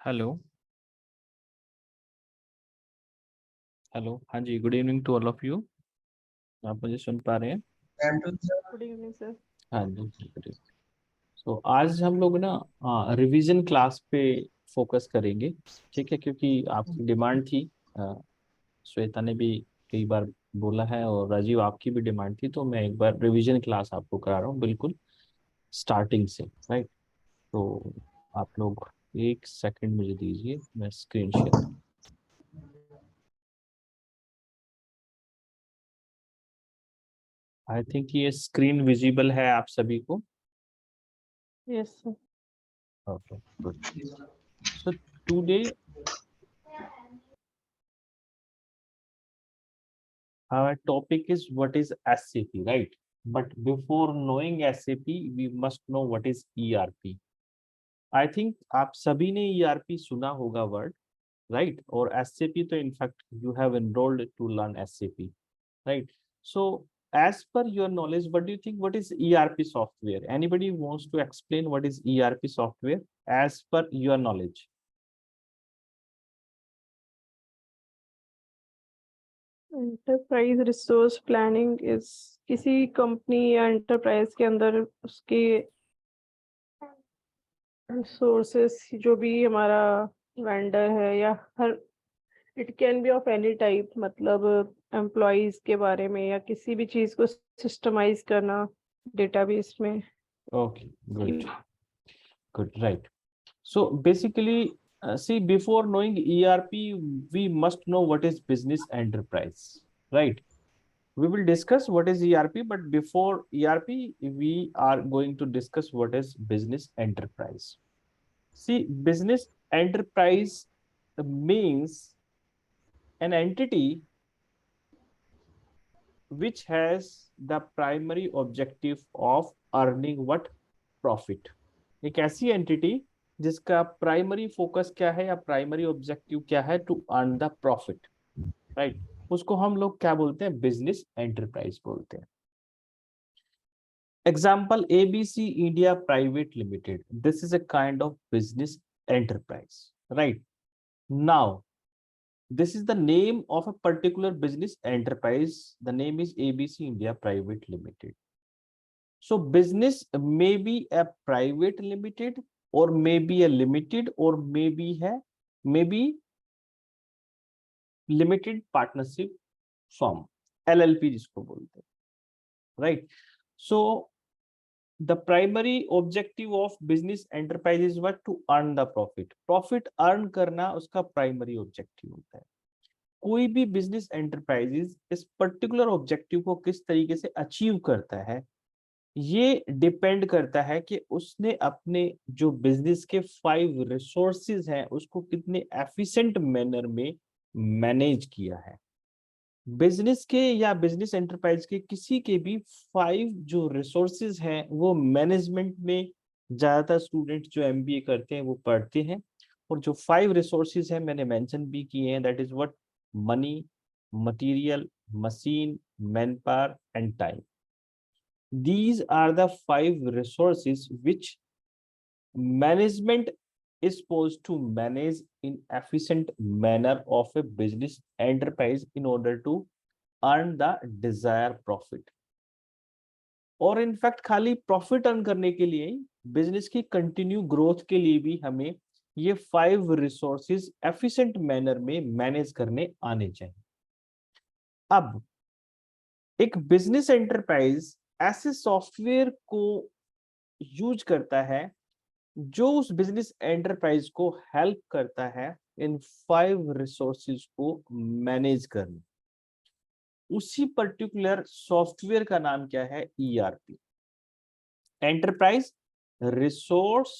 Hello. Hello, हाँ जी, good evening to all of you. आप मुझे सुन पा रहे हैं? Good evening sir. हाँ जी, गुड। सो आज हम लोग ना रिवीजन क्लास पे फोकस करेंगे। ठीक है, क्योंकि आपकी डिमांड थी। अ, श्वेता ने भी कई बार बोला है और राजीव आपकी भी डिमांड थी, तो मैं एक बार रिवीजन क्लास आपको करा रहा हूँ बिल्कुल स्टार्टिंग से। राइट। तो आप लोग एक सेकंड मुझे दीजिए, मैं स्क्रीन शेयर। आई थिंक ये स्क्रीन विजिबल है आप सभी को। Yes sir. Okay, good. So today our topic is what is SAP, right? But before knowing SAP, we must know what is ERP. I think आप सभी ने ERP सुना होगा वर्ड, right? और SAP तो in fact you have enrolled to learn SAP, right? So as per your knowledge, what do you think? What is ERP software? Anybody wants to explain what is ERP software as per your knowledge? Enterprise resource planning is किसी company या enterprise के अंदर उसके resources जो भी हमारा vendor है या हर it can be of any type, मतलब एम्प्लॉयज के बारे में या किसी भी चीज को सिस्टमाइज करना डेटाबेस में। Okay, good, good, right. So basically, see, before knowing ERP, we must know what is business enterprise, right? We will discuss what is ERP, but before ERP, we are going to discuss what is business enterprise. See, business enterprise means an entity which has the primary objective of earning what? Profit. एक ऐसी entity जिसका primary focus क्या है या primary objective क्या है? To earn the profit, right? उसको हम लोग क्या बोलते हैं? बिजनेस एंटरप्राइज बोलते हैं। Example ABC India private limited, this is a kind of business enterprise, right? Now this is the name of a particular business enterprise. The name is ABC India Private Limited. So business may be a private limited or maybe a limited or maybe limited partnership firm, LLP जिसको बोलते हैं, right? So the primary objective of business enterprise is what? To earn the profit. Profit earn करना उसका primary objective होता है। कोई भी business enterprises इस पर्टिकुलर ऑब्जेक्टिव को किस तरीके से अचीव करता है, ये डिपेंड करता है कि उसने अपने जो बिजनेस के 5 रिसोर्सेज हैं उसको कितने एफिशिएंट मैनर में मैनेज किया है। बिजनेस के या बिजनेस एंटरप्राइज के किसी के भी 5 जो रिसोर्सेज हैं वो मैनेजमेंट में ज्यादातर स्टूडेंट जो एमबीए करते हैं वो पढ़ते हैं। और जो 5 रिसोर्सेज हैं मैंने मेंशन भी किए हैं, that is what? Money, material, machine, man power and time. These are the 5 resources which management is supposed to manage in efficient manner of a business enterprise in order to earn the desired profit. और in fact खाली profit earn करने के लिए business की continue growth के लिए भी हमें ये 5 रिसोर्सेज एफिशिएंट मैनर में मैनेज करने आने चाहिए। अब एक बिजनेस एंटरप्राइज ऐसे सॉफ्टवेयर को यूज करता है जो उस बिजनेस एंटरप्राइज को हेल्प करता है इन 5 रिसोर्सेज को मैनेज करने। उसी पर्टिकुलर सॉफ्टवेयर का नाम क्या है? ERP, enterprise resource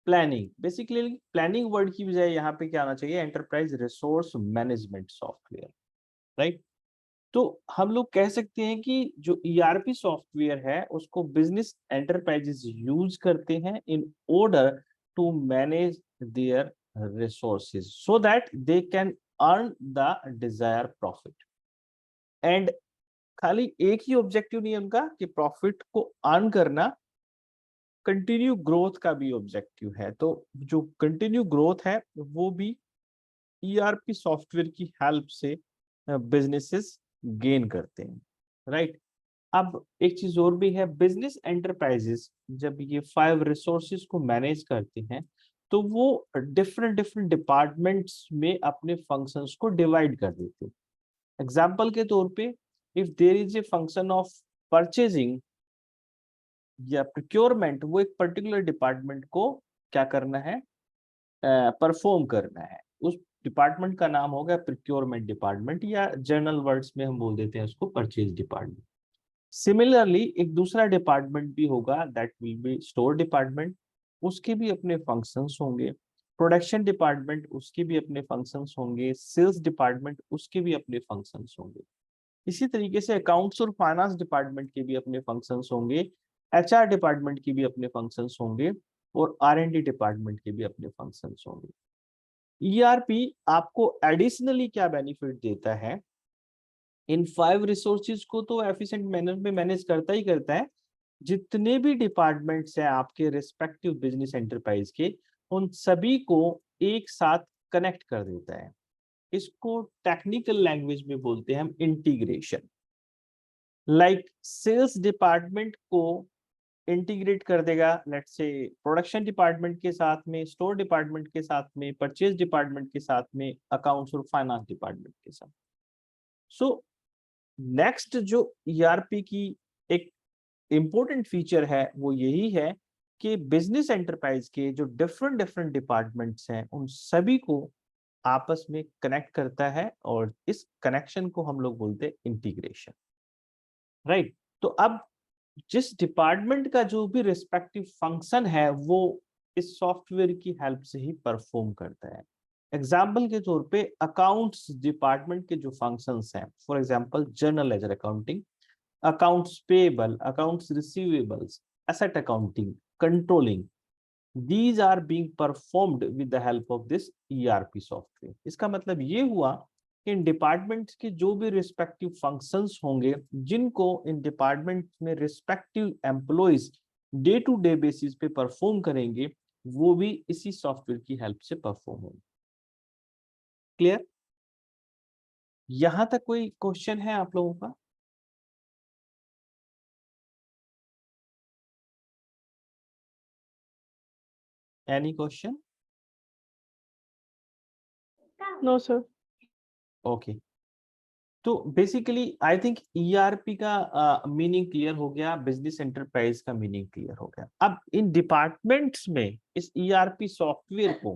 planning. Basically planning word की बजाय यहाँ पे क्या आना चाहिए? Enterprise resource management software, right? तो हम लोग कह सकते हैं कि जो ईआरपी सॉफ्टवेयर है उसको बिजनेस एंटरप्राइजेस यूज करते हैं in order to manage their resources so that they can earn the desire profit. And खाली एक ही ऑब्जेक्टिव नहीं है उनका कि प्रॉफिट को अर्न करना, कंटिन्यू ग्रोथ का भी ऑब्जेक्टिव है। तो जो कंटिन्यू ग्रोथ है वो भी ईआरपी सॉफ्टवेयर की हेल्प से बिजनेसेस गेन करते हैं, राइट। अब एक चीज और भी है, बिजनेस एंटरप्राइजेस जब ये 5 रिसोर्सेज को मैनेज करते हैं तो वो डिफरेंट डिफरेंट डिपार्टमेंट्स में अपने फंक्शंस को डिवाइड कर देते हैं। एग्जाम्पल के तौर पे, if there is a function of purchasing या प्रोक्योरमेंट, वो एक पर्टिकुलर डिपार्टमेंट को क्या करना है, परफॉर्म करना है। उस डिपार्टमेंट का नाम होगा प्रोक्योरमेंट डिपार्टमेंट, या जनरल वर्ड्स में हम बोल देते हैं उसको परचेज डिपार्टमेंट। सिमिलरली एक दूसरा डिपार्टमेंट भी होगा, that will be store department, उसके भी अपने फंक्शंस होंगे। प्रोडक्शन डिपार्टमेंट, उसके भी अपने फंक्शंस होंगे। सेल्स डिपार्टमेंट, उसके भी अपने फंक्शंस होंगे। इसी तरीके से अकाउंट्स और फाइनेंस डिपार्टमेंट के भी अपने फंक्शंस होंगे। एचआर डिपार्टमेंट के भी अपने फंक्शंस होंगे, और आर&डी डिपार्टमेंट के भी अपने फंक्शंस होंगे। ईआरपी आपको एडिशनली क्या बेनिफिट देता है, इन 5 रिसोर्सेज को तो एफिशिएंट मैनर में मैनेज करता ही करता है। जितने भी डिपार्टमेंट्स हैं आपके रिस्पेक्टिव बिजनेस एंटरप्राइज के, उन सभी को एक साथ कनेक्ट कर देता है। इसको टेक्निकल लैंग्वेज में बोलते हैं हम इंटीग्रेशन। लाइक सेल्स डिपार्टमेंट को इंटीग्रेट कर देगा लेट्स से प्रोडक्शन डिपार्टमेंट के साथ में, स्टोर डिपार्टमेंट के साथ में, परचेज डिपार्टमेंट के साथ में, अकाउंट्स और फाइनेंस डिपार्टमेंट के साथ। सो नेक्स्ट जो ईआरपी की एक इंपॉर्टेंट फीचर है वो यही है कि बिजनेस एंटरप्राइज के जो डिफरेंट डिफरेंट डिपार्टमेंट्स हैं उन सभी को आपस में कनेक्ट करता है, और इस कनेक्शन को हम लोग बोलते हैं इंटीग्रेशन, राइट। तो अब जिस डिपार्टमेंट का जो भी रिस्पेक्टिव फंक्शन है वो इस सॉफ्टवेयर की हेल्प से ही परफॉर्म करता है। एग्जाम्पल के तौर पे अकाउंट्स डिपार्टमेंट के जो फंक्शंस हैं, for example journal ledger accounting, accounts payable, accounts receivables, asset accounting, controlling, these are being performed with the help of this ERP software। इसका मतलब ये हुआ कि इन डिपार्टमेंट्स के जो भी रिस्पेक्टिव फंक्शंस होंगे, जिनको इन डिपार्टमेंट में respective employees day to day basis पे परफॉर्म करेंगे, वो भी इसी सॉफ्टवेयर की हेल्प से परफॉर्म होंगे। क्लियर? यहां तक कोई क्वेश्चन है आप लोगों का? Any question? No sir. Okay, तो बेसिकली आई थिंक ईआरपी का मीनिंग क्लियर हो गया, बिजनेस एंटरप्राइज का मीनिंग क्लियर हो गया। अब इन डिपार्टमेंट्स में इस ईआरपी सॉफ्टवेयर को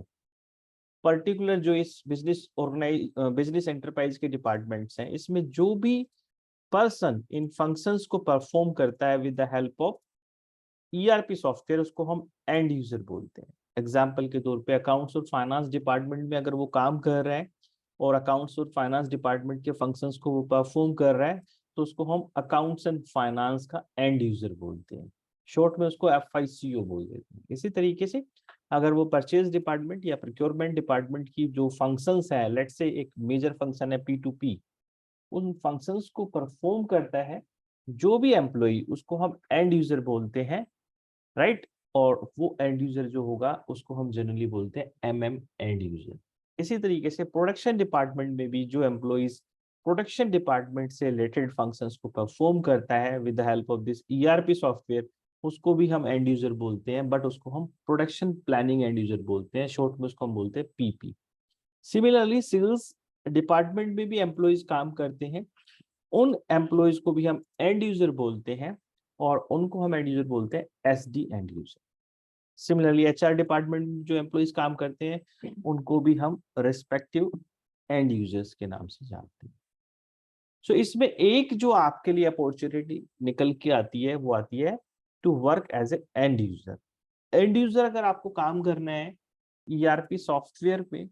पर्टिकुलर जो इस बिजनेस एंटरप्राइज के डिपार्टमेंट्स हैं, इसमें जो भी पर्सन इन फंक्शंस को परफॉर्म करता है with the help of ERP software, उसको हम एंड यूजर बोलते हैं। एग्जाम्पल के तौर पे अकाउंट्स और फाइनेंस डिपार्टमेंट में अगर वो काम कर रहे हैं और अकाउंट्स और फाइनेंस डिपार्टमेंट के फंक्शंस को वो परफॉर्म कर रहा है, तो उसको हम अकाउंट्स एंड फाइनेंस का एंड यूजर बोलते हैं। शॉर्ट में उसको FICO बोल देते हैं। इसी तरीके से अगर वो परचेज डिपार्टमेंट या प्रोक्योरमेंट डिपार्टमेंट की जो फंक्शंस है, लेट्स से एक मेजर फंक्शन है P2P, उन फंक्शंस को परफॉर्म करता है जो भी एम्प्लॉय, उसको हम एंड यूजर बोलते हैं, राइट। और वो एंड यूजर जो होगा उसको हम जनरली बोलते हैं एंड यूजर। इसी तरीके से प्रोडक्शन डिपार्टमेंट में भी जो एम्प्लॉइज प्रोडक्शन डिपार्टमेंट से रिलेटेड फंक्शंस को परफॉर्म करता है with the help of this ERP software, उसको भी हम एंड यूजर बोलते हैं, बट उसको हम प्रोडक्शन प्लानिंग एंड यूजर बोलते हैं। शॉर्ट में उसको हम बोलते हैं PP। सिमिलरली सेल्स डिपार्टमेंट में भी एम्प्लॉइज काम करते हैं, उन एम्प्लॉइज को भी हम एंड यूजर बोलते हैं, और उनको हम एंड यूजर बोलते हैं SD and user. Similarly HR department में जो एम्प्लॉइज काम करते हैं उनको भी हम रिस्पेक्टिव एंड यूजर्स के नाम से जानते हैं। सो इसमें एक जो आपके लिए अपॉर्चुनिटी निकल के आती है वो आती है to work as a end user. End user अगर आपको काम करना है ERP सॉफ्टवेयर पे,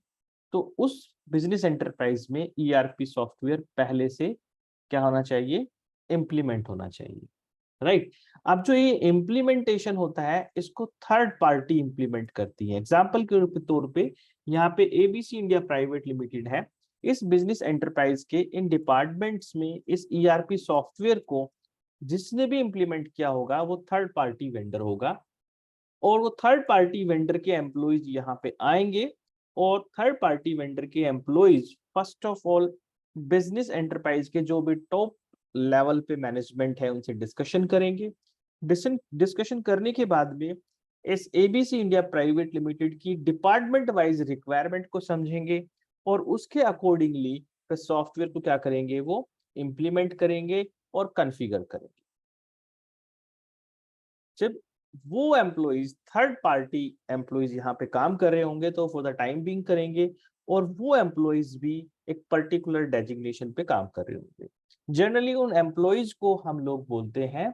तो उस बिजनेस एंटरप्राइज में ERP सॉफ्टवेयर पहले से क्या होना चाहिए, इम्प्लीमेंट होना चाहिए, राइट। अब जो ये इम्प्लीमेंटेशन होता है इसको थर्ड पार्टी इम्प्लीमेंट करती है। एग्जाम्पल के तौर पे यहाँ पे ABC इंडिया प्राइवेट लिमिटेड है। इस बिजनेस एंटरप्राइज के इन डिपार्टमेंट्स में इस ERP सॉफ्टवेयर को जिसने भी इम्प्लीमेंट किया होगा वो थर्ड पार्टी वेंडर होगा, और वो थर्ड पार्टी वेंडर के एम्प्लॉइज यहाँ पे आएंगे और थर्ड पार्टी वेंडर के employees first of all business enterprise के जो भी टॉप लेवल पे मैनेजमेंट है उनसे डिस्कशन करेंगे। डिस्कशन करने के बाद में इस एबीसी इंडिया प्राइवेट लिमिटेड की डिपार्टमेंट वाइज रिक्वायरमेंट को समझेंगे और उसके अकॉर्डिंगली सॉफ्टवेयर को क्या करेंगे, वो इंप्लीमेंट करेंगे और कॉन्फ़िगर करेंगे। जब वो एम्प्लॉइज थर्ड पार्टी एम्प्लॉइज यहाँ पे काम कर रहे होंगे तो फॉर द टाइम बीइंग करेंगे, और वो एम्प्लॉइज भी एक पर्टिकुलर डेजिग्नेशन पे काम कर रहे होंगे। जनरली उन एम्प्लॉइज को हम लोग बोलते हैं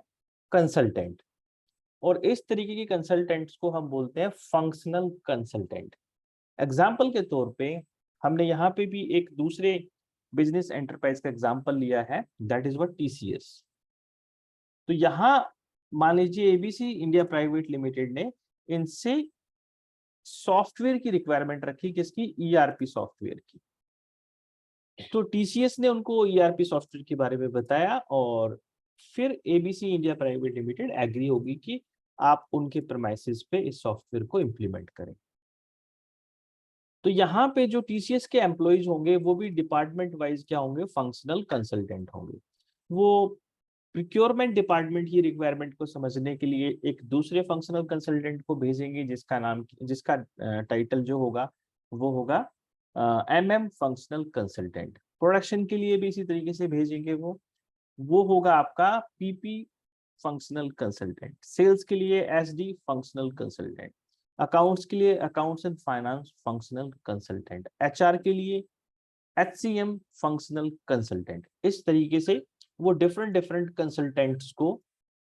कंसल्टेंट, और इस तरीके के कंसल्टेंट्स को हम बोलते हैं फंक्शनल कंसल्टेंट। एग्जाम्पल के तौर पे हमने यहाँ पे भी एक दूसरे बिजनेस एंटरप्राइज का एग्जाम्पल लिया है, दैट इज व्हाट टीसीएस। तो यहाँ मान लीजिए एबीसी इंडिया प्राइवेट लिमिटेड ने इनसे सॉफ्टवेयर की रिक्वायरमेंट रखी, किसकी, ईआरपी सॉफ्टवेयर की। तो टीसीएस ने उनको ईआरपी सॉफ्टवेयर के बारे में बताया और फिर ABC India private limited agree होगी कि आप उनके प्रेमाइसेस पे इस सॉफ्टवेयर को इंप्लीमेंट करें। तो यहाँ पे जो टीसीएस के एम्प्लॉइज होंगे वो भी डिपार्टमेंट वाइज क्या होंगे, फंक्शनल कंसल्टेंट होंगे। वो प्रिक्योरमेंट डिपार्टमेंट की रिक्वायरमेंट को समझने के लिए एक दूसरे फंक्शनल कंसल्टेंट को भेजेंगे जिसका टाइटल जो होगा वो होगा एमएम फंक्शनल कंसल्टेंट। प्रोडक्शन के लिए भी इसी तरीके से भेजेंगे, वो होगा आपका पीपी फंक्शनल कंसल्टेंट। सेल्स के लिए एसडी फंक्शनल कंसल्टेंट। अकाउंट्स के लिए accounts and finance functional consultant. HR के लिए एचसीएम फंक्शनल कंसल्टेंट। इस तरीके से वो डिफरेंट डिफरेंट कंसल्टेंट्स को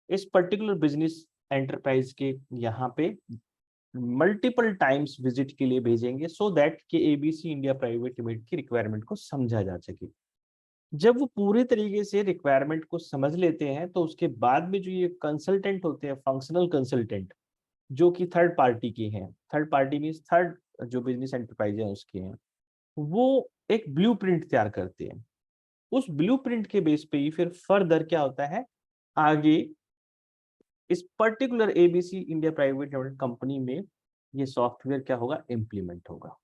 इस पर्टिकुलर बिजनेस एंटरप्राइज के यहाँ पे मल्टीपल टाइम्स विजिट के लिए भेजेंगे, सो दैट कि एबीसी इंडिया प्राइवेट लिमिटेड की रिक्वायरमेंट को समझा जा सके। जब वो पूरे तरीके से रिक्वायरमेंट को समझ लेते हैं तो उसके बाद में जो ये कंसल्टेंट होते हैं, फंक्शनल कंसल्टेंट, जो कि थर्ड पार्टी के हैं, थर्ड पार्टी मीन्स थर्ड जो बिजनेस एंटरप्राइज है उसके हैं, वो एक ब्लूप्रिंट तैयार करते हैं। उस ब्लूप्रिंट के बेस पे ही फिर फर्दर क्या होता है, आगे इस particular ABC India private limited company में ये सॉफ्टवेयर क्या होगा, इंप्लीमेंट होगा।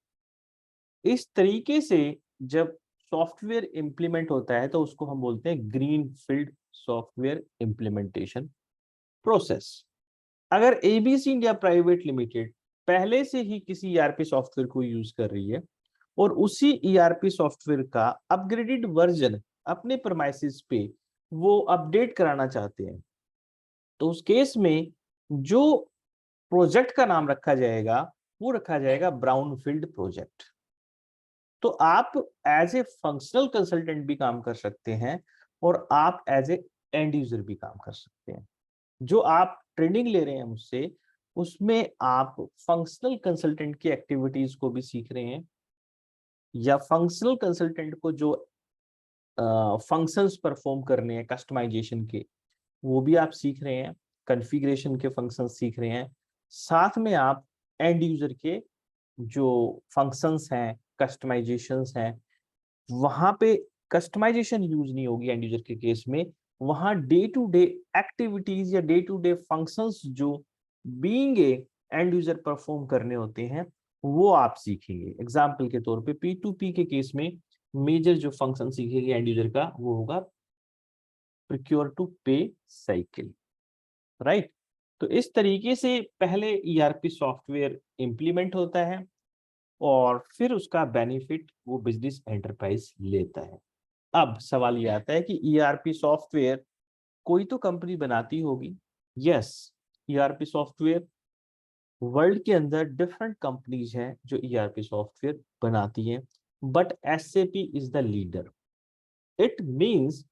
इस तरीके से जब सॉफ्टवेयर इंप्लीमेंट होता है तो उसको हम बोलते हैं green field software implementation process. अगर एबीसी इंडिया प्राइवेट लिमिटेड पहले से ही किसी ईआरपी सॉफ्टवेयर को यूज कर रही है और उसी ईआरपी सॉफ्टवेयर का अपग्रेडेड वर्जन अपने प्रेमाइसेस पे वो अपडेट कराना चाहते हैं, तो उस केस में जो प्रोजेक्ट का नाम रखा जाएगा वो रखा जाएगा ब्राउनफील्ड प्रोजेक्ट। तो आप एज ए फंक्शनल कंसल्टेंट भी काम कर सकते हैं और आप एज ए एंड यूजर भी काम कर सकते हैं। जो आप ट्रेनिंग ले रहे हैं मुझसे, उसमें आप फंक्शनल कंसल्टेंट की एक्टिविटीज को भी सीख रहे हैं, या फंक्शनल कंसल्टेंट को जो फंक्शंस परफॉर्म करने हैं कस्टमाइजेशन के, वो भी आप सीख रहे हैं, कॉन्फ़िगरेशन के फंक्शंस सीख रहे हैं। साथ में आप एंड यूजर के जो फंक्शंस हैं, कस्टमाइजेशंस हैं, वहां पे कस्टमाइजेशन यूज नहीं होगी एंड यूजर के केस में। वहां डे टू डे एक्टिविटीज या डे टू डे फंक्शंस जो being a end user perform करने होते हैं वो आप सीखेंगे। एग्जाम्पल के तौर पे P2P के केस में मेजर जो फंक्शन सीखेंगे एंड यूजर का वो होगा प्रिक्योर टू पे साइकिल, राइट। तो इस तरीके से पहले ईआरपी सॉफ्टवेयर इंप्लीमेंट होता है और फिर उसका बेनिफिट वो बिजनेस एंटरप्राइज लेता है। अब सवाल ये आता है कि ईआरपी सॉफ्टवेयर कोई तो कंपनी बनाती होगी। यस, ईआरपी सॉफ्टवेयर वर्ल्ड के अंदर डिफरेंट कंपनीज हैं जो ईआरपी सॉफ्टवेयर बनाती हैं, but SAP is the leader. It means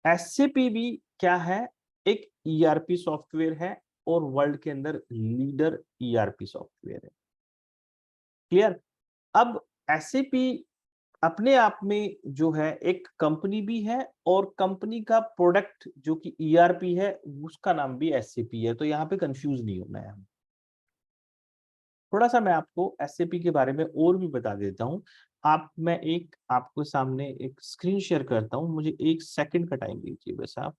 SAP भी क्या है, एक ईआरपी सॉफ्टवेयर है और वर्ल्ड के अंदर लीडर ईआरपी सॉफ्टवेयर है। क्लियर। अब एसएपी अपने आप में जो है एक कंपनी भी है और कंपनी का प्रोडक्ट जो कि ईआरपी है उसका नाम भी एसएपी है, तो यहाँ पे कंफ्यूज नहीं होना है। थोड़ा सा मैं आपको एसएपी के बारे में और भी बता देता हूँ। मैं एक आपको सामने एक स्क्रीन शेयर करता हूँ, मुझे 1 सेकंड का टाइम दीजिए बस आप।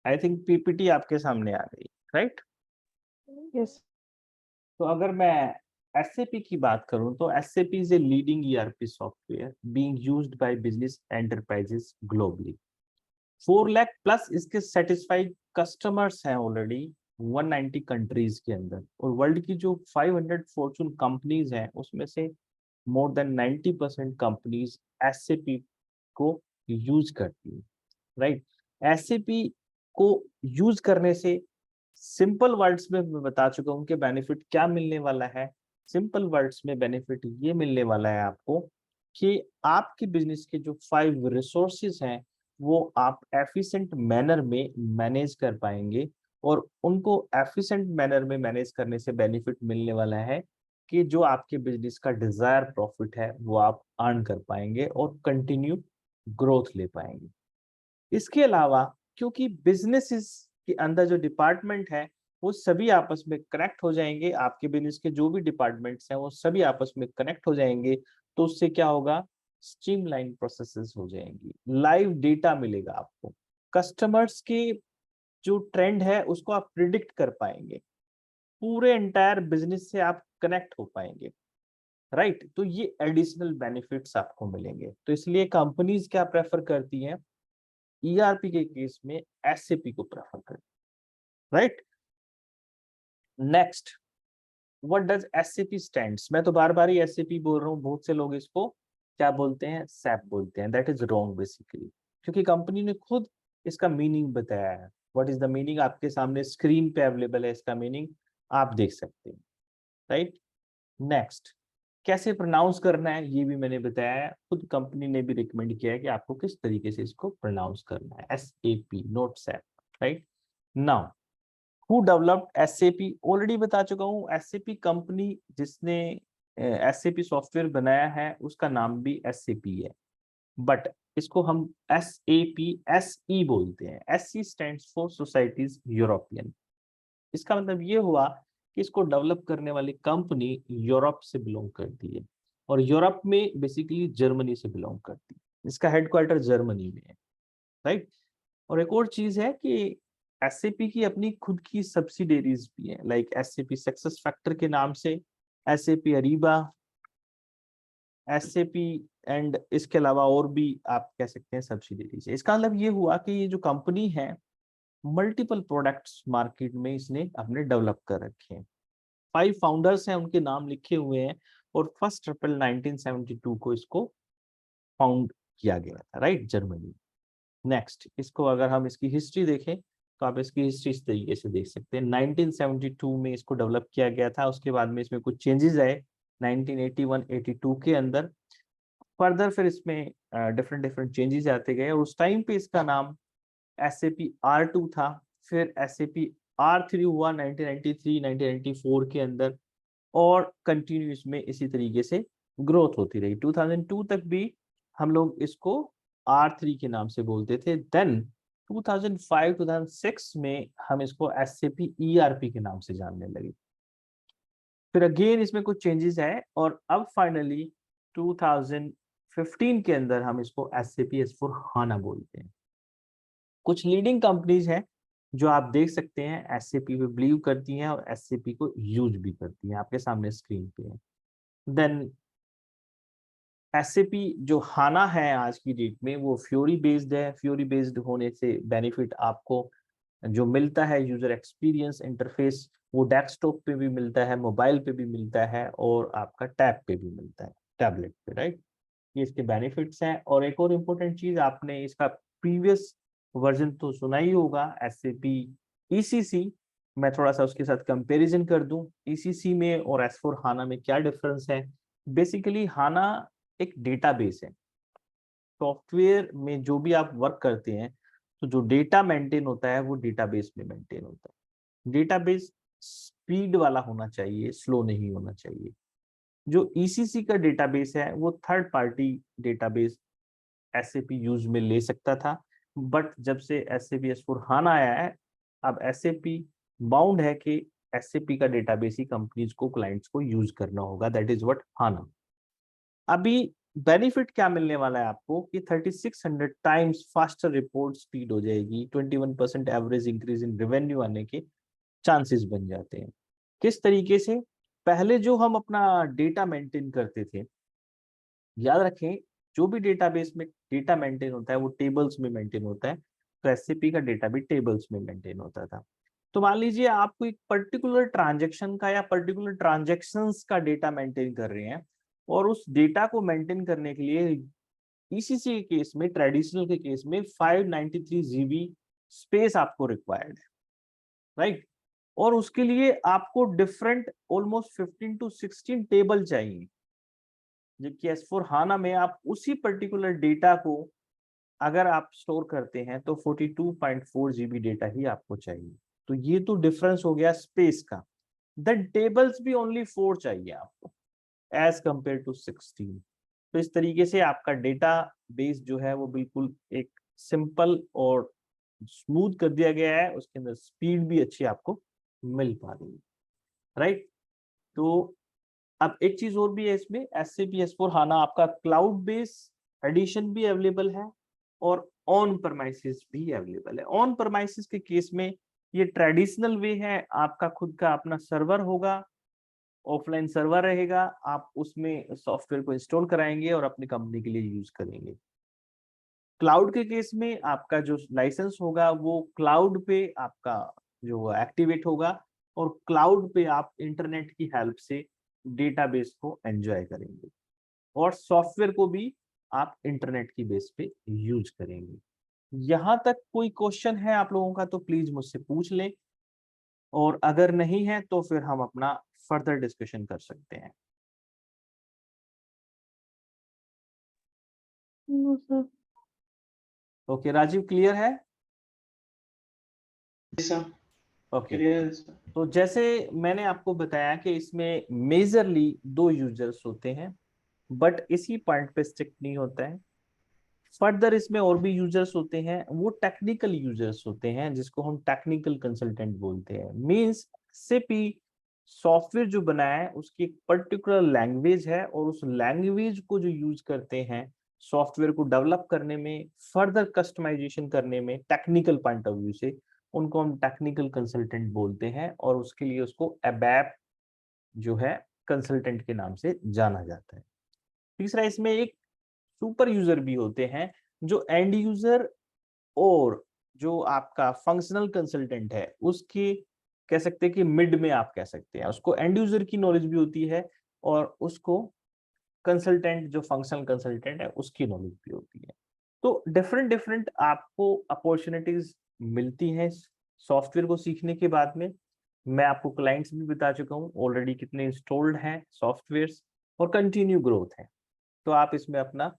आई थिंक पीपीटी आपके सामने आ गई, राइट? यस। तो अगर मैं SAP की बात करूं तो SAP is a leading ERP software being used by business enterprises globally. 4 lakh plus इसके सेटिस्फाइड कस्टमर्स हैं ऑलरेडी 190 कंट्रीज के अंदर, और वर्ल्ड की जो 500 फॉर्चून कंपनीज हैं उसमें से मोर देन 90% कंपनीज SAP को यूज करती है, राइट? SAP को यूज करने से सिंपल वर्ड्स में मैं बता चुका हूं कि बेनिफिट क्या मिलने वाला है। सिंपल वर्ड्स में बेनिफिट ये मिलने वाला है आपको कि आपके बिजनेस के जो 5 रिसोर्सेज हैं वो आप एफिशिएंट मैनर में मैनेज कर पाएंगे, और उनको एफिशिएंट मैनर में मैनेज करने से बेनिफिट मिलने वाला है कि जो आपके बिजनेस का डिजायर प्रॉफिट है वो आप अर्न कर पाएंगे और कंटिन्यू ग्रोथ ले पाएंगे। इसके अलावा क्योंकि बिजनेसेस के अंदर जो डिपार्टमेंट है वो सभी आपस में कनेक्ट हो जाएंगे, आपके बिजनेस के जो भी डिपार्टमेंट्स हैं वो सभी आपस में कनेक्ट हो जाएंगे, तो उससे क्या होगा, स्ट्रीमलाइन प्रोसेसेस हो जाएंगी, लाइव डेटा मिलेगा आपको, कस्टमर्स के जो ट्रेंड है उसको आप प्रिडिक्ट कर पाएंगे, पूरे एंटायर बिजनेस से आप कनेक्ट हो पाएंगे, राइट? तो ये एडिशनल बेनिफिट्स आपको मिलेंगे। तो इसलिए कंपनीज क्या प्रेफर करती हैं, ERP के केस में SAP को प्रेफर करें, right? Next, what does SAP stands? मैं तो बार बार ही SAP बोल रहा हूँ, बहुत से लोग इसको क्या बोलते हैं, SAP बोलते हैं। दैट इज रॉन्ग बेसिकली, क्योंकि कंपनी ने खुद इसका मीनिंग बताया है। What is the meaning? आपके सामने स्क्रीन पे अवेलेबल है, इसका मीनिंग आप देख सकते हैं, राइट? नेक्स्ट, कैसे प्रोनाउंस करना है ये भी मैंने बताया है, खुद कंपनी ने भी रिकमेंड किया है कि आपको किस तरीके से इसको प्रोनाउंस करना है, SAP note SAP, right? Now who developed SAP, already बता चुका हूँ, SAP कंपनी जिसने SAP सॉफ्टवेयर बनाया है उसका नाम भी SAP है, बट इसको हम SAP SE बोलते हैं। SE stands for societies European. इसका मतलब ये हुआ कि इसको डेवलप करने वाली कंपनी यूरोप से बिलोंग करती है, और यूरोप में बेसिकली जर्मनी से बिलोंग करती है, इसका हेडक्वार्टर जर्मनी में है, राइट? और एक और चीज है कि SAP की अपनी खुद की सब्सिडरीज भी है, लाइक SAP सक्सेस फैक्टर के नाम से, SAP अरीबा, SAP, एंड इसके अलावा और भी आप कह सकते हैं सब्सिडरीज है। इसका मतलब ये हुआ कि ये जो कंपनी है मल्टीपल प्रोडक्ट्स मार्केट में इसने अपने डेवलप कर रखे हैं। 5 फाउंडर्स हैं, उनके नाम लिखे हुए हैं, और 1 अप्रैल 1972 को इसको फाउंड किया गया था, राइट, जर्मनी। नेक्स्ट, इसको अगर हम इसकी हिस्ट्री देखें तो आप इसकी हिस्ट्री इस तरीके से देख सकते हैं। 1972 में इसको डेवलप किया गया था, उसके बाद में इसमें कुछ चेंजेस आए 1981-82 के अंदर, फर्दर फिर इसमें डिफरेंट डिफरेंट चेंजेस आते गए, और उस टाइम पे इसका नाम SAP R2 था, फिर SAP R3 हुआ 1993-1994 के अंदर, और कंटिन्यू इसमें इसी तरीके से ग्रोथ होती रही। 2002 तक भी हम लोग इसको R3 के नाम से बोलते थे। देन 2005-2006 में हम इसको SAP ERP के नाम से जानने लगे। फिर अगेन इसमें कुछ चेंजेस आए, और अब फाइनली 2015 के अंदर हम इसको SAP S/4HANA बोलते हैं। कुछ लीडिंग कंपनीज हैं जो आप देख सकते हैं SAP पे बिलीव करती हैं और SAP को यूज भी करती हैं, आपके सामने स्क्रीन पे है। देन SAP जो हाना है आज की डेट में वो फ्योरी बेस्ड है। फ्योरी बेस्ड होने से बेनिफिट आपको जो मिलता है, यूजर एक्सपीरियंस इंटरफेस, वो डेस्कटॉप पे भी मिलता है, मोबाइल पे भी मिलता है, और आपका टैब पे भी मिलता है, टैबलेट पे, राइट? ये इसके बेनिफिट्स हैं। और एक और इम्पोर्टेंट चीज, आपने इसका प्रीवियस वर्जन तो सुना ही होगा, SAP ECC। मैं थोड़ा सा उसके साथ कंपैरिजन कर दूं, ECC में और S/4HANA में क्या डिफरेंस है। बेसिकली हाना एक डेटाबेस है, सॉफ्टवेयर में जो भी आप वर्क करते हैं तो जो डेटा मेंटेन होता है वो डेटाबेस में मेंटेन होता है। डेटाबेस स्पीड वाला होना चाहिए, स्लो नहीं होना चाहिए। जो ECC का डेटाबेस है वो third party database SAP use में ले सकता था, बट जब से SAP S/4HANA आया है, अब SAP बाउंड है कि SAP का डेटाबेस ही कंपनीज को, क्लाइंट्स को यूज करना होगा। दैट इज व्हाट हाना। अभी बेनिफिट क्या मिलने वाला है आपको कि 3600 टाइम्स फास्टर रिपोर्ट स्पीड हो जाएगी, 21% एवरेज इंक्रीज इन रेवेन्यू आने के चांसेस बन जाते हैं। किस तरीके से? पहले जो हम अपना डेटा मेंटेन करते थे, याद रखें जो भी डेटाबेस में डेटा मेंटेन होता है वो टेबल्स में मेंटेन होता है, तो एसएपी का डेटा भी टेबल्स में मेंटेन होता था। तो मान लीजिए आपको एक पर्टिकुलर ट्रांजेक्शन का या पर्टिकुलर ट्रांजेक्शंस का डेटा मेंटेन कर रहे हैं, और उस डेटा को मेंटेन करने के लिए ईसीसी के केस में, ट्रेडिशनल के केस में 593 जीबी स्पेस आपको रिक्वायर्ड है, राइट। और उसके लिए आपको डिफरेंट ऑलमोस्ट 15 टू 16 टेबल चाहिए, जबकि एस4 हाना में आप उसी पर्टिकुलर डेटा को अगर आप स्टोर करते हैं तो 42.4 जीबी डेटा ही आपको चाहिए। तो ये तो डिफरेंस हो गया स्पेस का। द टेबल्स भी ओनली 4 चाहिए आपको एज कंपेयर टू 16। तो इस तरीके से आपका डेटा बेस जो है वो बिल्कुल एक सिंपल और स्मूथ कर दिया गया है, उसके अंदर स्पीड भी अच्छी आपको मिल पा रही है, राइट। तो अब एक चीज और भी है इसमें, SAP S4 हाना आपका क्लाउड बेस एडिशन भी अवेलेबल है और ऑन परमाइसिस भी अवेलेबल है। ऑन परमाइसिस के केस में ये ट्रेडिशनल वे है, आपका खुद का अपना सर्वर होगा, ऑफलाइन सर्वर रहेगा, आप उसमें सॉफ्टवेयर को इंस्टॉल कराएंगे और अपनी कंपनी के लिए यूज करेंगे। क्लाउड के केस में आपका जो लाइसेंस होगा वो क्लाउड पे आपका जो एक्टिवेट होगा, और क्लाउड पे आप इंटरनेट की हेल्प से डेटाबेस को एंजॉय करेंगे, और सॉफ्टवेयर को भी आप इंटरनेट की बेस पे यूज करेंगे। यहां तक कोई क्वेश्चन है आप लोगों का तो प्लीज मुझसे पूछ लें, और अगर नहीं है तो फिर हम अपना फर्दर डिस्कशन कर सकते हैं। No sir. Okay Rajiv, clear है? Sir okay. Clear sir. तो जैसे मैंने आपको बताया कि इसमें मेजरली 2 यूजर्स होते हैं, बट इसी पॉइंट पे स्टिक नहीं होता है। फर्दर इसमें और भी यूजर्स होते हैं, वो टेक्निकल यूजर्स होते हैं जिसको हम टेक्निकल कंसल्टेंट बोलते हैं। मींस SAP सॉफ्टवेयर जो बनाया है उसकी एक पर्टिकुलर लैंग्वेज है, और उस लैंग्वेज को जो यूज करते हैं सॉफ्टवेयर को डेवलप करने में, फर्दर कस्टमाइजेशन करने में, टेक्निकल पॉइंट ऑफ व्यू से, उनको हम टेक्निकल कंसल्टेंट बोलते हैं, और उसके लिए उसको ABAP जो है कंसल्टेंट के नाम से जाना जाता है। तीसरा, इसमें एक सुपर यूजर भी होते हैं जो एंड यूजर और जो आपका फंक्शनल कंसल्टेंट है उसकी कह सकते हैं कि मिड में आप कह सकते हैं, उसको एंड यूजर की नॉलेज भी होती है, और उसको कंसल्टेंट जो फंक्शनल कंसल्टेंट है उसकी नॉलेज भी होती है। तो डिफरेंट डिफरेंट आपको अपॉर्चुनिटीज मिलती हैं सॉफ्टवेयर को सीखने के बाद में। मैं आपको क्लाइंट्स भी बता चुका हूँ ऑलरेडी कितने इंस्टॉल्ड हैं सॉफ्टवेयर्स, और कंटिन्यू ग्रोथ है। तो आप इसमें अपना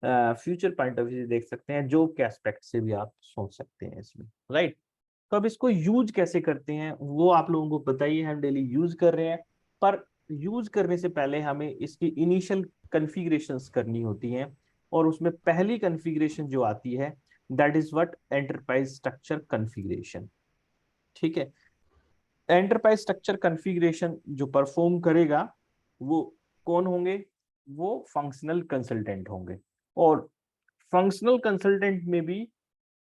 फ्यूचर पॉइंट ऑफ व्यू से देख सकते हैं, जॉब के एस्पेक्ट से भी आप सोच सकते हैं इसमें, राइट। तो अब इसको यूज कैसे करते हैं वो आप लोगों को पता ही है, हम डेली यूज कर रहे हैं। पर यूज करने से पहले हमें इसकी इनिशियल कॉन्फ़िगरेशंस करनी होती हैं, और उसमें पहली कॉन्फ़िगरेशन जो आती है that is what enterprise structure configuration. ठीक है, एंटरप्राइज स्ट्रक्चर कॉन्फ़िगरेशन जो परफॉर्म करेगा वो कौन होंगे? वो फंक्शनल कंसल्टेंट होंगे, और फंक्शनल कंसल्टेंट में भी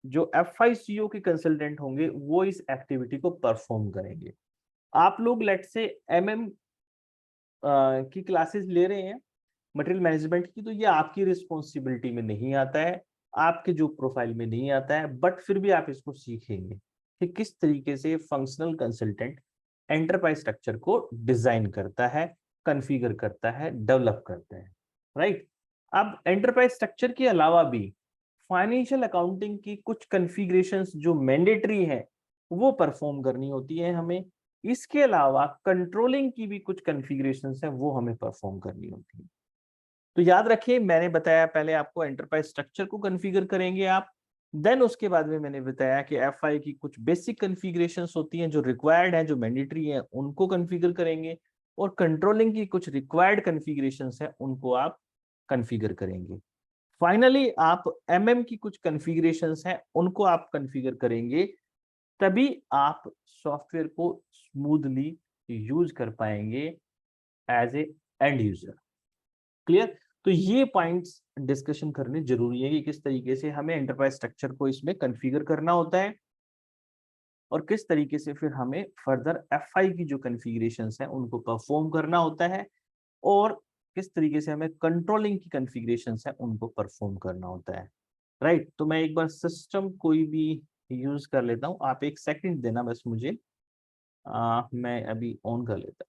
जो FICO के कंसल्टेंट होंगे वो इस एक्टिविटी को परफॉर्म करेंगे। आप लोग लेट से MM की क्लासेस ले रहे हैं मटेरियल मैनेजमेंट की, तो ये आपकी रिस्पॉन्सिबिलिटी में नहीं आता है, आपके जो प्रोफाइल में नहीं आता है, बट फिर भी आप इसको सीखेंगे कि किस तरीके से फंक्शनल कंसल्टेंट एंटरप्राइज स्ट्रक्चर को डिजाइन करता है, कॉन्फ़िगर करता है, डेवलप करता है, राइट। अब एंटरप्राइज स्ट्रक्चर के अलावा भी फाइनेंशियल अकाउंटिंग की कुछ कॉन्फ़िगरेशंस जो मैंडेटरी है वो परफॉर्म करनी होती है हमें। इसके अलावा कंट्रोलिंग की भी कुछ कॉन्फ़िगरेशंस है वो हमें परफॉर्म करनी होती है। तो याद रखिए मैंने बताया पहले आपको एंटरप्राइज स्ट्रक्चर को कॉन्फ़िगर करेंगे आप, देन उसके बाद में मैंने बताया कि FI की कुछ बेसिक कॉन्फ़िगरेशंस होती हैं जो रिक्वायर्ड हैं, जो मैंडेटरी हैं, उनको कॉन्फ़िगर करेंगे, और कंट्रोलिंग की कुछ रिक्वायर्ड कॉन्फ़िगरेशंस हैं उनको आप कॉन्फ़िगर करेंगे। फाइनली आप MM की कुछ कॉन्फ़िगरेशंस हैं उनको आप कॉन्फ़िगर करेंगे, तभी आप सॉफ्टवेयर को स्मूथली यूज कर पाएंगे as a end user. Clear? तो ये पॉइंट्स डिस्कशन करने जरूरी है कि किस तरीके से हमें एंटरप्राइज स्ट्रक्चर को इसमें कॉन्फ़िगर करना होता है और किस तरीके से फिर हमें फर्दर एफआई की जो कॉन्फ़िगरेशंस हैं उनको परफॉर्म करना होता है और किस तरीके से हमें कंट्रोलिंग की कॉन्फ़िगरेशंस हैं उनको परफॉर्म करना होता है। राइट, तो मैं एक बार सिस्टम कोई भी यूज कर लेता हूँ, आप एक सेकंड देना बस मुझे। मैं अभी ऑन कर लेता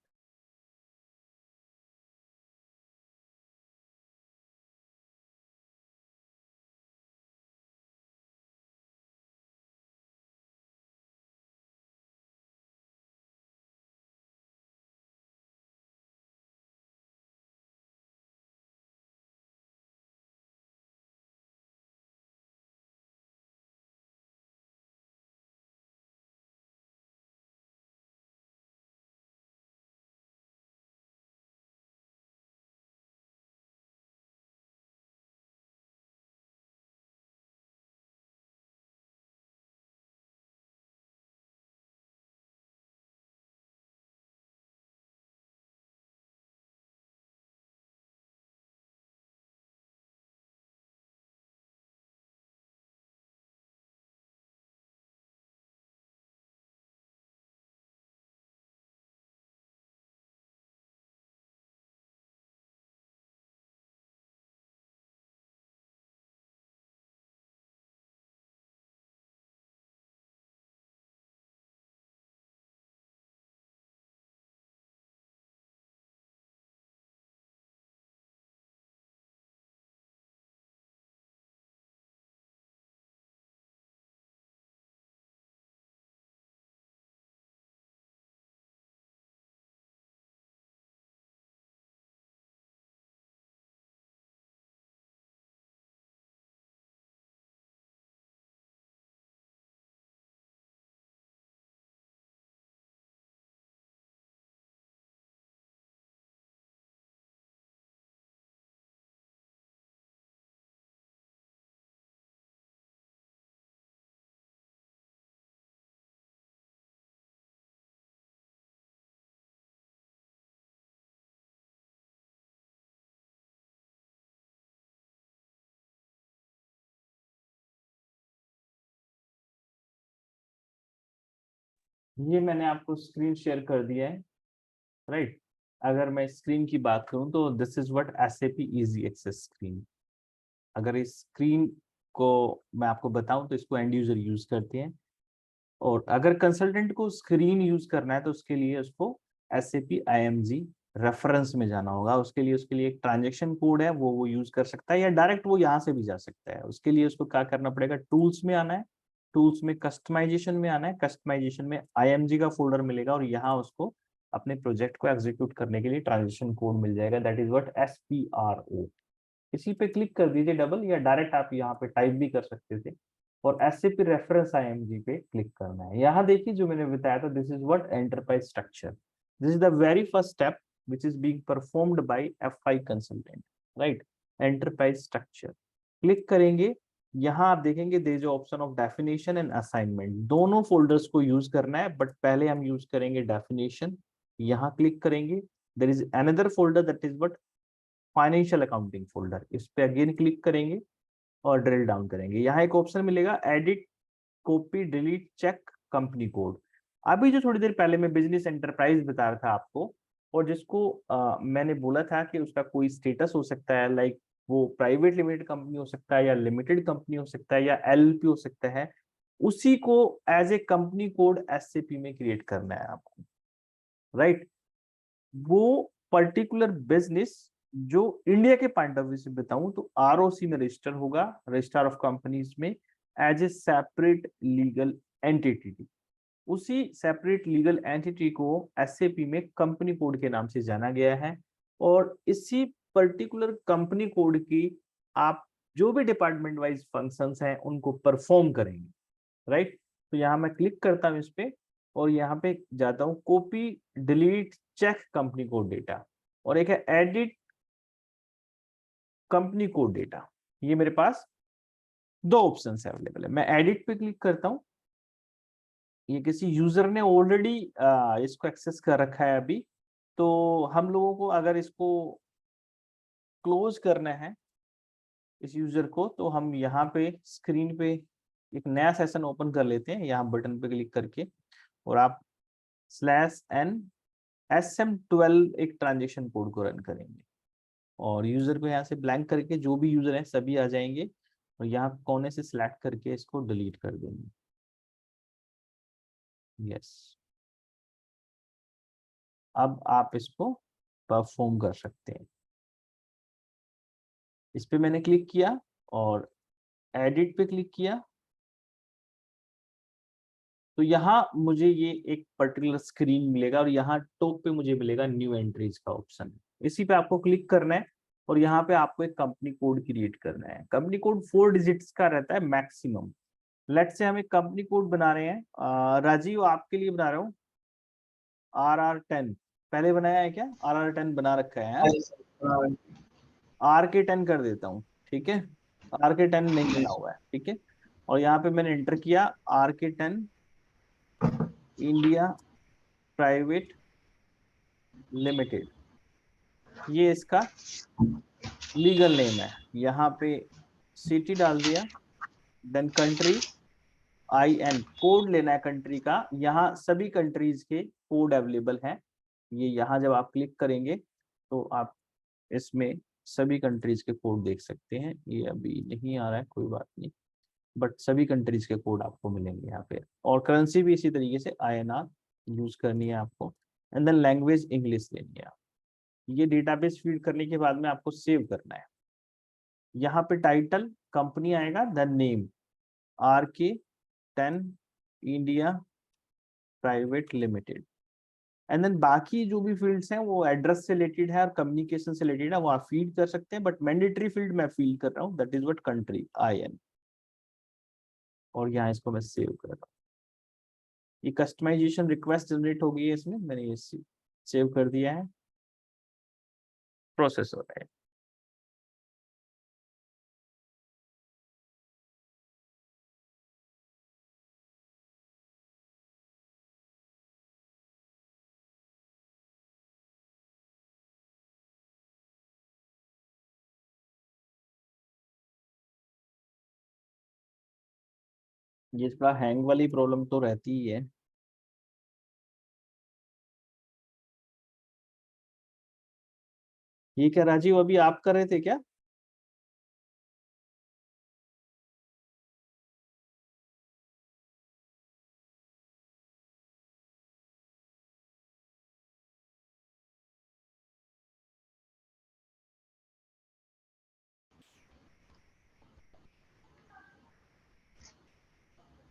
ये मैंने आपको स्क्रीन शेयर कर दिया है। राइट, अगर मैं स्क्रीन की बात करूं तो this is what SAP easy access screen. अगर इस स्क्रीन को मैं आपको बताऊं तो इसको एंड यूजर यूज करते हैं और अगर कंसल्टेंट को स्क्रीन यूज करना है तो उसके लिए उसको एसएपी आईएमजी रेफरेंस में जाना होगा। उसके लिए एक ट्रांजैक्शन कोड है, वो यूज कर सकता है या डायरेक्ट वो यहाँ से भी जा सकता है। उसके लिए उसको क्या करना पड़ेगा, टूल्स में आना है, टूल्स में कस्टमाइजेशन में आना है, कस्टमाइजेशन में आईएमजी का फोल्डर मिलेगा और यहाँ उसको अपने प्रोजेक्ट को एग्जीक्यूट करने के लिए ट्रांजेक्शन कोड मिल जाएगा, दैट इज व्हाट एसपीआरओ। इसी पे क्लिक कर दीजिए डबल, या डायरेक्ट आप यहाँ पे टाइप भी कर सकते थे और एससीपी रेफरेंस आईएमजी पे क्लिक करना है। यहाँ देखिए जो मैंने बताया था, this is what enterprise structure, this is the very first step which is being performed by FI consultant. Right, enterprise structure click करेंगे, यहाँ आप देखेंगे there is option of definition and assignment, दोनों फोल्डर्स को यूज करना है but पहले हम यूज करेंगे डेफिनेशन। यहाँ क्लिक करेंगे, there is another folder that is what financial accounting folder, इस पे अगेन क्लिक करेंगे और ड्रिल डाउन करेंगे। यहाँ एक ऑप्शन मिलेगा edit copy delete check company code. अभी जो थोड़ी देर पहले मैं बिजनेस एंटरप्राइज बता रहा था आपको और जिसको मैंने बोला था कि उसका कोई स्टेटस हो सकता है, लाइक वो प्राइवेट लिमिटेड कंपनी हो सकता है या लिमिटेड कंपनी हो सकता है या एलएलपी हो सकता है, उसी को as a company code SCP में क्रिएट करना है आपको। राइट, वो पर्टिकुलर बिजनेस जो इंडिया के पॉइंट ऑफ व्यू से बताऊं तो आरओसी में रजिस्टर होगा, रजिस्टर ऑफ कंपनीज में, as a separate legal entity. उसी सेपरेट लीगल एंटिटी को एसएपी में कंपनी कोड के नाम से जाना गया है और इसी पर्टिकुलर कंपनी कोड की आप जो भी डिपार्टमेंट वाइज फंक्शंस हैं उनको परफॉर्म करेंगे। राइट, तो यहाँ मैं क्लिक करता हूँ इस पे और यहाँ पे जाता हूँ copy delete check company code data और एक है एडिट कंपनी कोड डेटा। ये मेरे पास दो ऑप्शन अवेलेबल है। मैं एडिट पे क्लिक करता हूँ, ये किसी यूजर ने ऑलरेडी इसको एक्सेस कर रखा है अभी, तो हम लोगों को अगर इसको क्लोज करना है इस यूजर को, तो हम यहाँ पे स्क्रीन पे एक नया सेशन ओपन कर लेते हैं, यहाँ बटन पे क्लिक करके, और आप /n/SM12 एक ट्रांजेक्शन कोड को रन करेंगे, और यूजर को यहाँ से ब्लैंक करके जो भी यूजर है सभी आ जाएंगे, और यहाँ कोने से सिलेक्ट करके इसको डिलीट कर देंगे। यस, अब आप इसको परफॉर्म कर सकते हैं। इस पे मैंने क्लिक किया और एडिट पे क्लिक किया, तो यहाँ मुझे ये एक पर्टिकुलर स्क्रीन मिलेगा, और यहाँ टॉप पे मुझे मिलेगा न्यू एंट्रीज का ऑप्शन। इसी पे आपको क्लिक करना है, और यहाँ पे आपको एक कंपनी कोड क्रिएट करना है। कंपनी कोड 4 डिजिट्स का रहता है मैक्सिमम। लेट्स से हम एक कंपनी कोड बना रहे हैं, राजीव आपके लिए बना रहा हूँ RR10। पहले बनाया है क्या? RR10 बना रखा है, हाँ जी सर। हाँ RK10 कर देता हूँ, ठीक है। RK10 नहीं बना हुआ है, ठीक है। और यहाँ पे मैंने एंटर किया RK10 इंडिया प्राइवेट लिमिटेड, ये इसका लीगल नेम है। यहाँ पे सिटी डाल दिया, देन कंट्री IN, कोड लेना है कंट्री का। यहाँ सभी कंट्रीज के कोड अवेलेबल हैं। ये यहाँ जब आप क्लिक करेंगे तो आप इसमें सभी कंट्रीज के कोड देख सकते हैं। ये अभी नहीं आ रहा है, कोई बात नहीं, बट सभी कंट्रीज के कोड आपको मिलेंगे यहाँ पे। और करेंसी भी इसी तरीके से INR यूज करनी है आपको, एंड देन लैंग्वेज इंग्लिश लेनी है। ये डेटाबेस फीड करने के बाद में आपको सेव करना है। यहाँ पे टाइटल कंपनी आएगा, then name RK10 India private limited, and then बाकी जो भी फील्ड्स हैं वो एड्रेस से रिलेटेड है और कम्युनिकेशन से रिलेटेड है, वो आप फीड कर सकते हैं, बट मैंडेटरी फील्ड मैं फील कर रहा हूँ, that is what country IN, और यहाँ इसको मैं सेव कर रहा हूँ। ये कस्टमाइजेशन रिक्वेस्ट जनरेट हो गई है इसमें, मैंने ये सेव कर दिया है, प्रोसेस हो रहा है। ये थोड़ा हैंग वाली प्रॉब्लम तो रहती ही है। ये क्या राजीव अभी आप कर रहे थे क्या?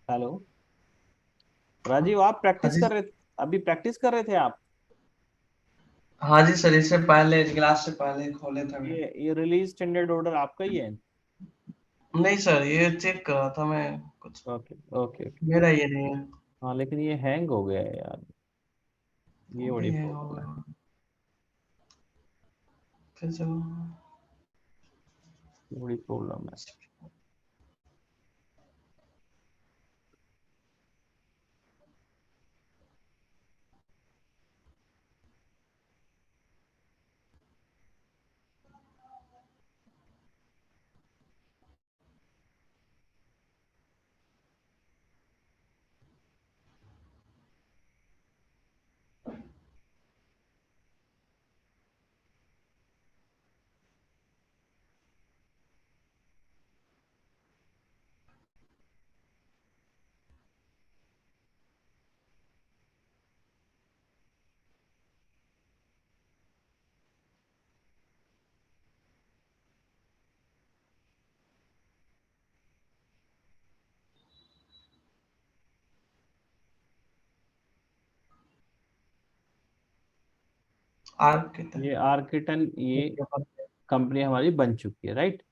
हेलो राजीव, आप हाँ प्रैक्टिस जी। कर रहे थे? अभी प्रैक्टिस कर रहे थे आप? हाँ जी सर, इससे पहले क्लास से पहले खोले थे मैं। ये रिलीज स्टैंडर्ड ऑर्डर आपका ही है? नहीं सर, ये चेक कर रहा था मैं कुछ। Okay okay okay. मेरा ये नहीं है। हाँ लेकिन ये हैंग हो गया है यार, ये अभी बड़ी है प्रॉब्लम है। होगा फिर चलो। ये बड़ी प्रॉब्लम है। आर कितने? ये आर्किटन, ये कंपनी हमारी बन चुकी है, राइट।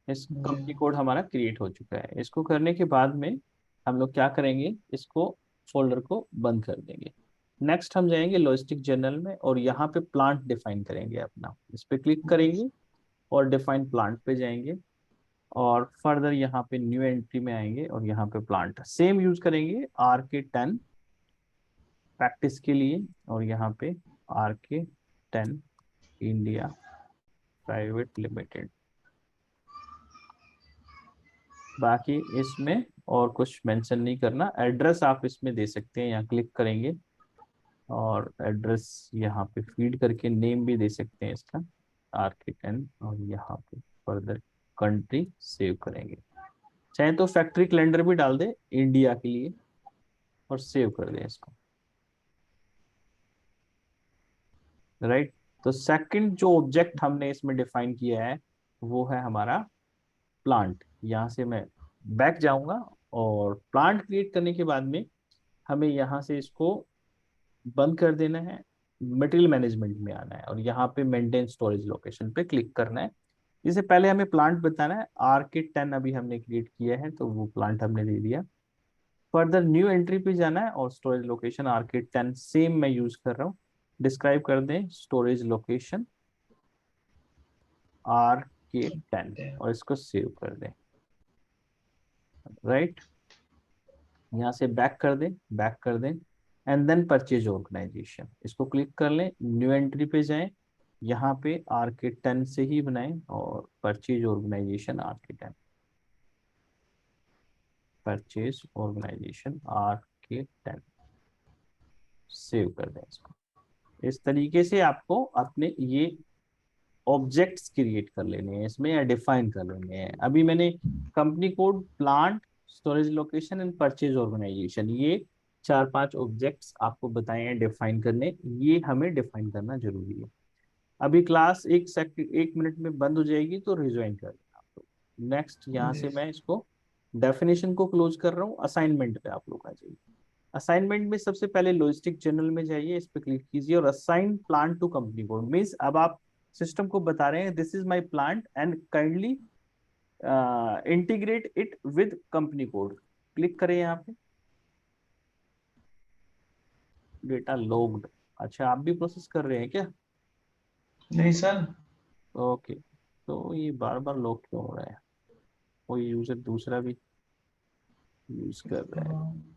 इस जी। कंपनी कोड हमारा क्रिएट हो चुका है। इसको करने के बाद में हम लोग क्या करेंगे, इसको फोल्डर को बंद कर देंगे। नेक्स्ट हम जाएंगे लॉजिस्टिक जर्नल में, और यहाँ पे प्लांट डिफाइन करेंगे अपना। इस पे क्लिक करेंगे और डिफाइन प्लांट पे जाएंगे, और फर्दर यहाँ पे न्यू एंट्री में आएंगे, और यहाँ पे प्लांट सेम यूज करेंगे RK10 प्रैक्टिस के लिए, और यहाँ पे RK10 इंडिया प्राइवेट लिमिटेड। बाकी इसमें और कुछ मेंशन नहीं करना। एड्रेस आप इसमें दे सकते हैं, यहाँ क्लिक करेंगे और एड्रेस यहाँ पे फीड करके नेम भी दे सकते हैं इसका आर्किटेन, और यहाँ पे फर्दर कंट्री सेव करेंगे। चाहे तो फैक्ट्री कैलेंडर भी डाल दे इंडिया के लिए और सेव कर दें इसको। राइट। तो सेकंड जो ऑब्जेक्ट हमने इसमें डिफाइन किया है वो है हमारा प्लांट। यहाँ से मैं बैक जाऊंगा और प्लांट क्रिएट करने के बाद में हमें यहाँ से इसको बंद कर देना है, मटेरियल मैनेजमेंट में आना है और यहाँ पे मेंटेन स्टोरेज लोकेशन पे क्लिक करना है। इससे पहले हमें प्लांट बताना है। R-K10 अभी हमने क्रिएट किया है तो वो प्लांट हमने दे दिया। फर्दर न्यू एंट्री पे जाना है और स्टोरेज लोकेशन R-K10 सेम मैं यूज कर रहा हूँ। डिस्क्राइब कर दें स्टोरेज लोकेशन R-K10 और इसको सेव कर दें। राइट। यहाँ से बैक कर दें, बैक कर दें एंड देन परचेज ऑर्गेनाइजेशन इसको क्लिक कर लें, न्यू एंट्री पे जाएं, यहाँ पे R-K10 से ही बनाएं और purchase organisation R-K10, purchase organisation R-K10 save कर दें इसको। इस तरीके से आपको अपने ये ऑब्जेक्ट्स क्रिएट कर लेने हैं इसमें या डिफाइन कर लेने हैं। अभी मैंने company code, plant, storage location and purchase organisation ये 4-5 ऑब्जेक्ट्स आपको बताए हैं डिफाइन करने। ये हमें डिफाइन करना जरूरी है। अभी क्लास 1 मिनट में बंद हो जाएगी तो रिज्वाइन कर लेना आप लोग। नेक्स्ट यहाँ जी से मैं इसको डेफिनेशन को क्लोज कर रहा हूँ। असाइनमेंट पे आप लोग आ जाइए। असाइनमेंट में सबसे पहले लॉजिस्टिक जर्नल में जाइए, इस पे क्लिक कीजिए और assign plant to company code. Means अब आप सिस्टम को बता रहे हैं this is my plant and kindly integrate it with company code. Click करें यहाँ पे, डेटा लॉग्ड। अच्छा आप भी प्रोसेस कर रहे हैं क्या? नहीं सर। ओके, तो ये बार बार लॉक क्यों हो रहा है? कोई यूजर दूसरा भी यूज कर रहा है।